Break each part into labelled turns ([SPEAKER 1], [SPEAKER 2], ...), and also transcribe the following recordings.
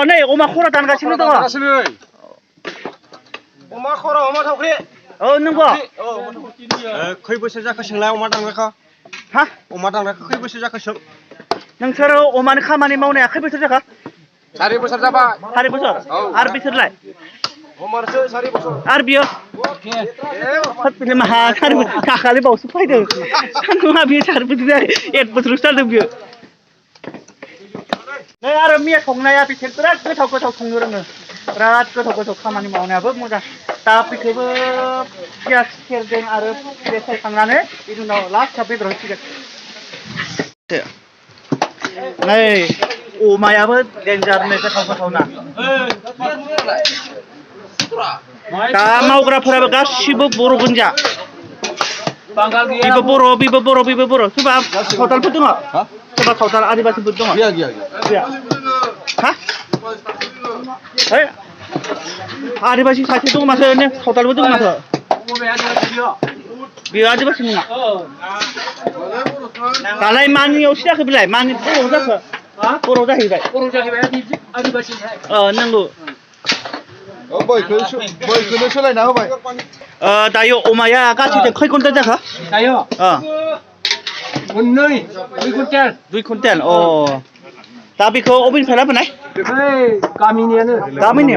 [SPEAKER 1] नै अमा खर' दानगासिनो दङ
[SPEAKER 2] अमा खर' अमा थावख्रि
[SPEAKER 1] औ नंगौ
[SPEAKER 2] खै बोसोर जाखो सोंलाय अमा दानग्राखौ
[SPEAKER 1] हा
[SPEAKER 2] अमा दानग्राखौ खै बोसोर जाखो सों
[SPEAKER 1] नोंसोरो अमानि खामानि मावनाया खै बोसोर जाखो
[SPEAKER 2] 4 बोसोर जाबाय
[SPEAKER 1] 4 बोसोर आरो बिसोरलाय
[SPEAKER 2] अमारसो 4 बोसोर
[SPEAKER 1] आरो बियो बिले माहा 4 बोसोर दाखालि बावसो फैदों सानदुङा बियो 4 बोसोर जायो 1 बोसोरसो जादों बियो नै आरो मिया संनाया बिसोर बिराद गोथाव गोथाव संनो रोङो बिराद गोथाव गोथाव खामानि मावनायाबो मोजां दा बिसोरबो पियास सेरदों आरो पियास सायखांनानै बिनि उनाव लास्टआव बेदर होसिगोन नै अमायाबो देन्जारनो गोथाव गोथावना दा मावग्राफोराबो गासिबो बर' गोजा बिबो बर' सोरबा सावतालफोर दङ सोरबा सावताल आदिबासिफोर दङ गैया हा है आदिबासि सासे दङ माथो सावतालबो दङ माथो बियो आदिबासि नङा दालाय मानियाव सिनाखै बिलाय मानि बर' जाखो बर' जाहैबाय आदिबासि नंगौ
[SPEAKER 2] बैखौनो सोलायना होबाय
[SPEAKER 1] दायो अमाया गासैजों खै कुइन्टेल जाखो
[SPEAKER 3] दायो 2
[SPEAKER 1] कुइन्टेल अ दा बेखौ अबेनिफ्राय लाबोनाय गामिनि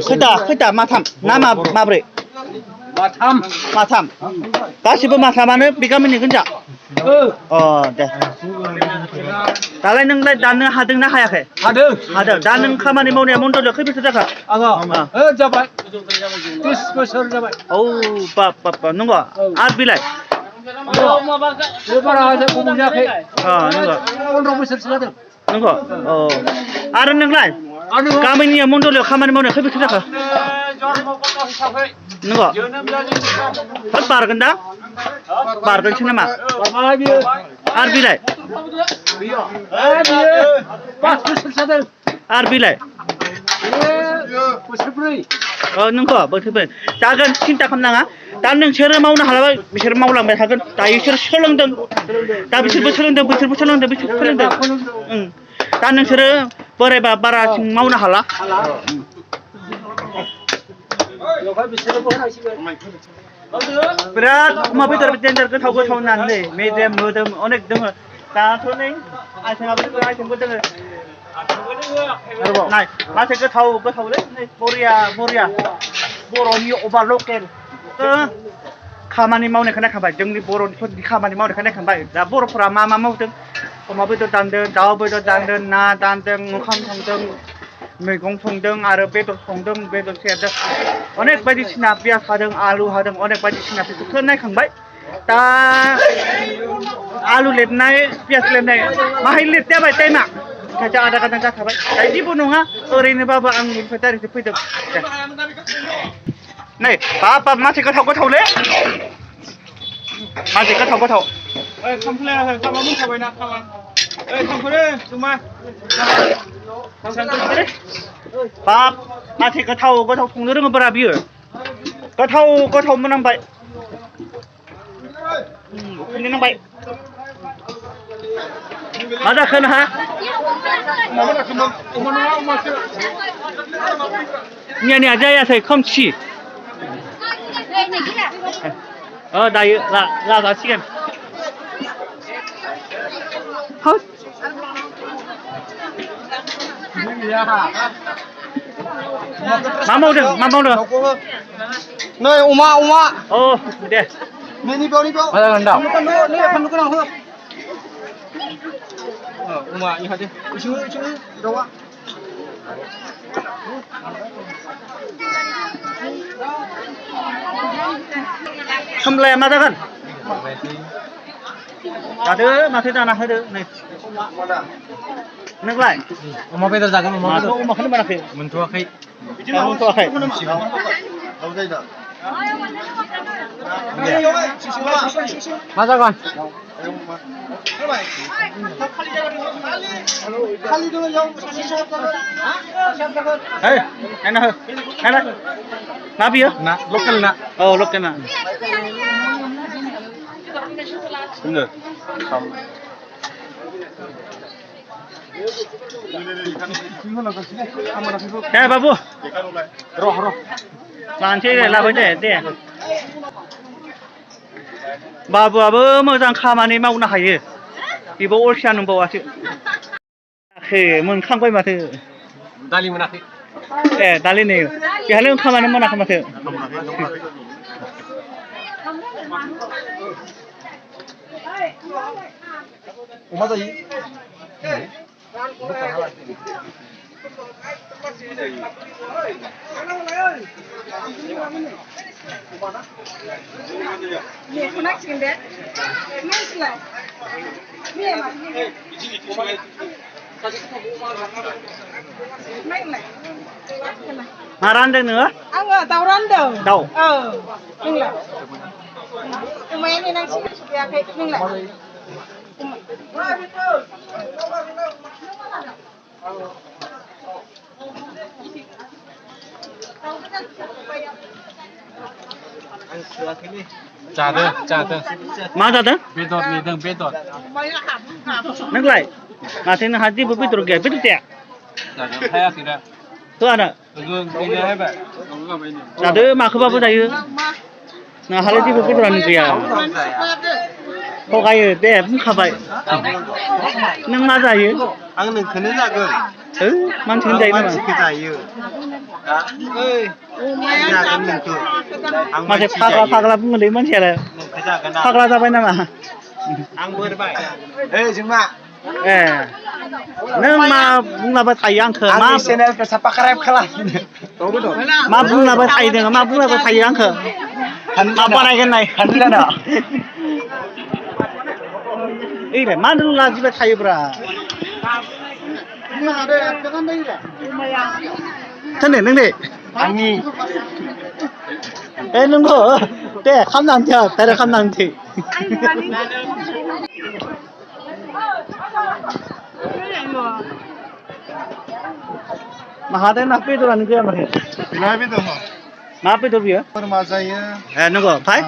[SPEAKER 1] खैथा माथाम ना माब्रै माथाम गासिबो माथामानो बे गामिनि गोजा अ दे दालाय नोंलाय दाननो हादोंना हायाखै हादों दा नों खामानि मावनाया मण्डलआव खै बोसोर जाखो
[SPEAKER 3] जाबाय 30 बोसोर जाबाय
[SPEAKER 1] औ बाप नंगौ आरो बिलाय
[SPEAKER 3] नंगौ 15 बोसोरसो जादों
[SPEAKER 1] नंगौ औ आरो नोंलाय गामिनि मण्डलआव खामानि मावनाया खै बोसोर जाखो नंगौ बारगोन दा बारगोनसो नामा आरो बिलाय
[SPEAKER 3] 5 बोसोर जादों
[SPEAKER 1] आरो बिलाय
[SPEAKER 3] बोसोरब्रै
[SPEAKER 1] नंगौ बोसोरब्रै जागोन सिन्था खालामनाङा दा नोंसोरो मावनो हालाबा बिसोर मावलांबाय थागोन दायो बिसोर सोलोंदों दा बिसोरबो सोलोंदों दा नोंसोरो बोरायबा बारासिन मावनो हाला बिराद अमा बेदर देन्जार गोथाव होननानै मेजेम मोदोम अनेक दङ दाथ' नै आइटेमबो दङ नाय माथो गोथावलै नै बरिया बर'नि अमा लकेल खामानि मावनायखौ नायखांबाय जोंनि बर'फोरनि खामानि मावनायखौ नायखांबाय दा बर'फोरा मा मावदों अमा बेदर दानदों दाउ बेदर दानदों ना दानदों ओंखाम संदों मैगं संदों आरो बेदर संदों बेदर सेरदों अनेक बायदिसिना पियास हादों आलु हादों अनेक बायदिसिना बेफोरखौ नायखांबाय दा आलु लेबनाय पियास लेबनाय माहाय लेट जाबाय टाइमा ओंखायनो आधा घन्टा जाखाबाय दा जेबो नङा ओरैनोबाबो आं न'निफ्राय डाइरेक्ट फैदों नै बाब माथो गोथावलै माथो गोथाव बाब माथो गोथाव संनो रोङोब्रा बियो गोथाव मोनामबाय उखैनो नांबाय मा जाखो नोंहा मैयानिया जायासै खोमसि दायो लाजासिगोन मा मावदों
[SPEAKER 2] नै अमा
[SPEAKER 1] औ दे
[SPEAKER 2] नैनिबाव अमा इहा दे इसोर दाउआ
[SPEAKER 1] खामलाया मा जागोन जादो माथो दाना होदो नै नोंलाय
[SPEAKER 3] अमा बेदर जागोन
[SPEAKER 1] अमाखौनो मोनाखै
[SPEAKER 3] मोनथ'वाखै मा जागोन
[SPEAKER 1] मा बियो
[SPEAKER 3] ना लकेल ना
[SPEAKER 1] औ लकेल ना दे बाबु
[SPEAKER 2] र'
[SPEAKER 1] लानोसै दे लाबाय दे बाबुआबो मोजां खामानि मावनो हायो बेबो अलसिया नंबावासो मोनखांबाय माथो
[SPEAKER 3] दालि मोनाखै
[SPEAKER 1] ए दालि नै बेहालाय ओंखामानो मोनाखै माथो
[SPEAKER 2] अमा जायो
[SPEAKER 4] Aku nak sini deh. Mana sila? Ni apa? Mana?
[SPEAKER 1] मा रानदों नोङो
[SPEAKER 4] Angga tahu random.
[SPEAKER 1] Tahu.
[SPEAKER 4] Ini lah. Lumayan ni nang sini ya kayak ini lah.
[SPEAKER 3] जादों
[SPEAKER 1] मा जादों
[SPEAKER 3] बेदर नेदों बेदर
[SPEAKER 1] नोंलाय माथो नोंहा जेबो बेदर गैया बेदर जाया
[SPEAKER 3] जादों हायाखै दा
[SPEAKER 1] होआनो
[SPEAKER 3] ओजों बेनो हायबाय
[SPEAKER 1] जादो माखोबाबो जायो नोंहालाय जेबो बेदरानो गैया थगायो दे बुंखाबाय नों मा जायो
[SPEAKER 2] आं नोंखौनो जागोन
[SPEAKER 1] मानसिखौनो जायो नामा
[SPEAKER 2] मानसिखौ जायो जागोन नोंखौ आं
[SPEAKER 1] माथो
[SPEAKER 2] मानसि
[SPEAKER 1] फाग्ला
[SPEAKER 2] जायो
[SPEAKER 1] फाग्ला बुङोलै मानसियालाय
[SPEAKER 2] नोंखौ जागोन
[SPEAKER 1] फाग्ला जाबाय नामा
[SPEAKER 2] आं बोरबाय जोंमा
[SPEAKER 1] ए नों मा बुंलाबाय थायो आंखो मा
[SPEAKER 2] आंनि चेनेलखौ साबस्क्राइब खालाम
[SPEAKER 1] मा बुंलाबाय थायो नोङो मा बुंलाबाय थायो आंखो मा बानायगोन नाय ओइलाय मा नों लाजिबाय थायोब्रा सोरनो नों दे
[SPEAKER 2] आंनि
[SPEAKER 1] ए नोंबो दे खालामनानै थो डाइरेक्ट खालामनानै थो माहादों ना बेदरानो गैया माथो
[SPEAKER 2] बिलाय बेदर
[SPEAKER 1] मा बेदर बियो
[SPEAKER 2] बोरमा जायो
[SPEAKER 1] ए नंगौ फाय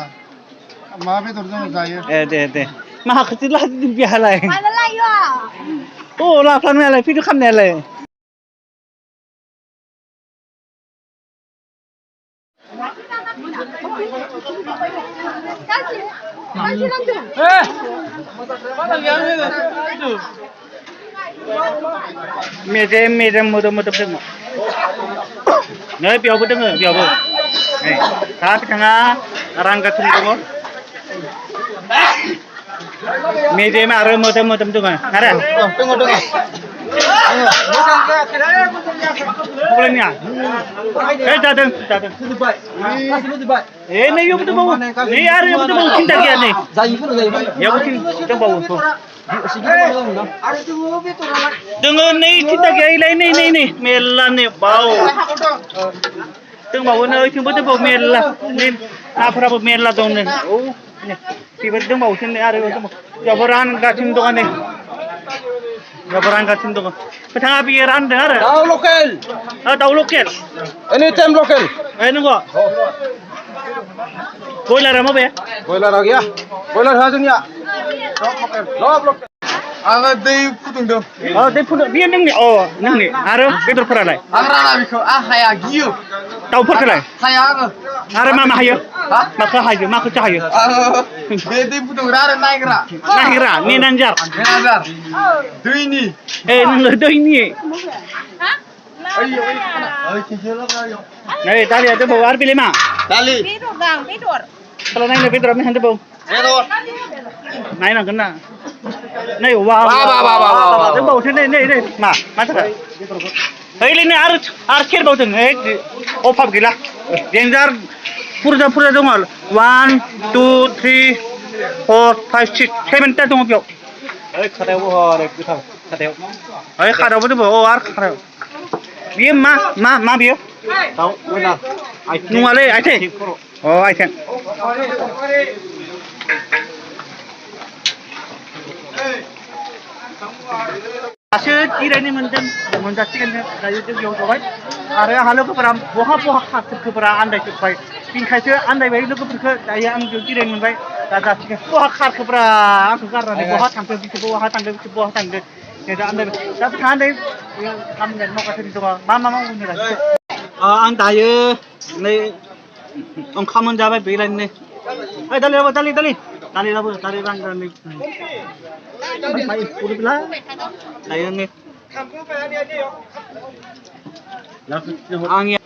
[SPEAKER 2] मा बेदर जों जायो
[SPEAKER 1] ए दे माखौथो लाजिदों बेहालाय
[SPEAKER 4] Mana lah yo?
[SPEAKER 1] अ लाफ्लांनायालाय भिडिअ खालामनायालाय
[SPEAKER 4] Kasih. Kasih nanti.
[SPEAKER 1] मेजेम मोदोम दङ नै बेयावबो दङ बेयावबो नै दा बिथाङा रानगासिनो दङ मेजेम आरो मोदोम दङ आरो खबलायनिया ए जादों ए नै बेयावबो दंबावो नै आरो बेयावबो दंबावो सिन्था गैया नै बेयावबो दंबावो दोङो नै सिन्था गैया इलाय नै मेरला नै बाव दंबावो नै ओइथिंबो दंबावो मेरला नै नाफोराबो मेरला दं नै औ बेबो दंबावोसो नै आरो बेयावबो रानगासिनो दङ नै बेयावबो रानगासिनो दङ बिथाङा बियो रानदों आरो
[SPEAKER 2] दाउ लकेल
[SPEAKER 1] दाउ लकेल
[SPEAKER 2] एनि टाइम लकेल
[SPEAKER 1] नंगौ बयलारा माबे
[SPEAKER 2] बयलारा गैया बयलार होआ जोंनिया सब लकेल आङो दै फुदुंदों
[SPEAKER 1] दै फुदुं बेयो नोंनि आरो बेदरफोरालाय
[SPEAKER 2] आं राना बेखौ आं हाया गियो
[SPEAKER 1] दाउफोरखौलाय
[SPEAKER 2] हाया आङो
[SPEAKER 1] आरो मा हायो माखौ हायो माखौसो हायो
[SPEAKER 2] आङो बे दै फुदुंग्रा आरो
[SPEAKER 1] नायग्रा मेनेजार
[SPEAKER 2] दैनि
[SPEAKER 1] ए नोङो दैनि नै दालिया दंबावो आरो बेलाय मा
[SPEAKER 2] दालि
[SPEAKER 4] Bedor bang, bedor.
[SPEAKER 1] kalau नायनो बेदरा मेहान दंबावो
[SPEAKER 2] बेदर
[SPEAKER 1] नायनांगोन ना नै वा दंबावोसो नै मा थाखाय ओइलायनो आरो सेरबावदों अभाब गैला देन्जार बुरजा दङ 1 2 3 4 5 6 7टा दङ बेयाव ओइ खादायावबो हरै गोथां खादायाव ओइ खादायावबो दंबावो आरो खादायाव बेयो मा बेयो
[SPEAKER 2] दाउ बयलार
[SPEAKER 1] नङालै आथिं आथिं दासो जिरायनो मोनदों मोनजासिगोन दायो जों बेयाव जबाय आरो आंहा लोगोफोरा बहा खारखोफोरा आन्दायजोब्बाय बेनिखायसो आन्दायबाय लोगोफोरखौ दायो आं बेयाव जिरायनो मोनबाय दा जासिगोन बहा खारखोफोरा आंखौ गारनानै बहा थांखो बिसोर बहा थांदों Kaya ang dapat kanday kami ng mga kasi dito mama nila. Ang tayo ang common java bilan ni. Ay dali lang. May puro bila. Tayo ni. Ang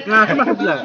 [SPEAKER 1] Nah, sama bila.